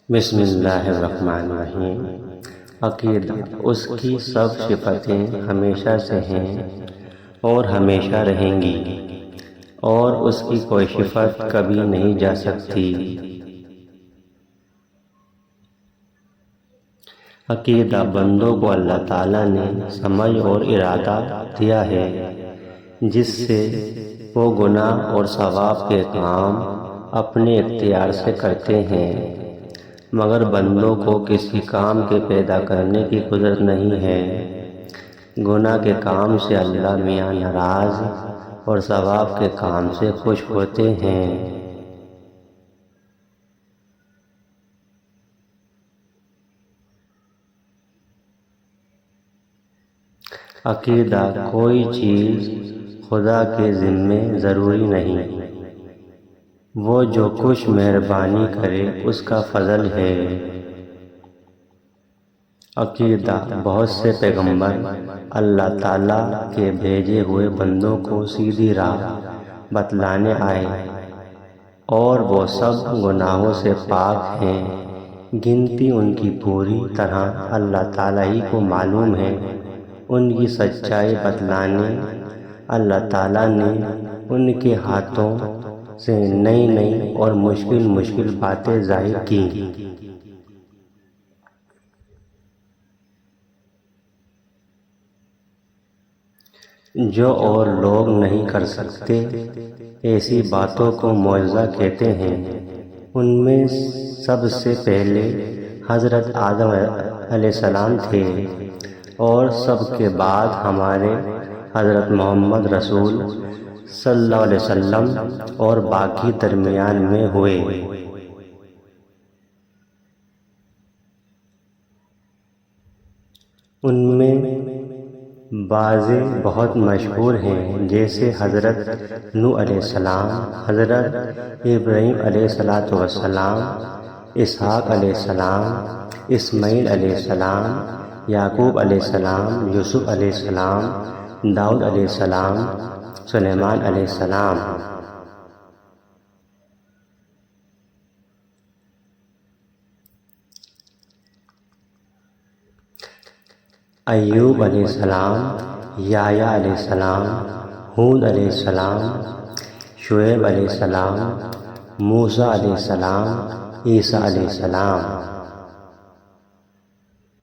بسم اللہ الرحمن الرحیم۔ عقیدہ اس کی سب صفتیں ہمیشہ سے ہیں اور ہمیشہ رہیں گی، اور اس کی کوئی صفت کبھی نہیں جا سکتی۔ عقیدہ بندوں کو اللہ تعالیٰ نے سمجھ اور ارادہ دیا ہے جس سے وہ گناہ اور ثواب کے کام اپنے اختیار سے کرتے ہیں، مگر بندوں کو کسی کام کے پیدا کرنے کی قدرت نہیں ہے۔ گناہ کے کام سے اللہ میاں ناراض اور ثواب کے کام سے خوش ہوتے ہیں۔ عقیدہ کوئی چیز خدا کے ذمے ضروری نہیں، وہ جو کچھ مہربانی کرے اس کا فضل ہے۔ عقیدہ بہت سے پیغمبر اللہ تعالیٰ کے بھیجے ہوئے بندوں کو سیدھی راہ بتلانے آئے، اور وہ سب گناہوں سے پاک ہیں۔ گنتی ان کی پوری طرح اللہ تعالیٰ ہی کو معلوم ہے۔ ان کی سچائی بتلانے اللہ تعالیٰ نے ان کے ہاتھوں سے نئی نئی اور مشکل باتیں ظاہر کیں۔ جو اور لوگ نہیں کر سکتے، ایسی باتوں کو معجزہ کہتے ہیں۔ ان میں سب سے پہلے حضرت آدم علیہ السلام تھے، اور سب کے بعد ہمارے حضرت محمد رسول صلی اللہ علیہ وسلم اور باقی درمیان میں ہوئے۔ ان میں بعضے بہت مشہور ہیں، جیسے حضرت نوح علیہ السلام، حضرت ابراہیم علیہ السلام، اسحاق علیہ السلام، اسماعیل علیہ السلام، یعقوب علیہ السلام، یوسف علیہ السلام، داؤد علیہ السلام، سلیمان علیہ السلام۔ ایوب علیہ السلام، یحییٰ علیہ السلام، ہود علیہ السلام، شعیب علیہ السلام، موسیٰ علیہ السلام، عیسیٰ علیہ السلام۔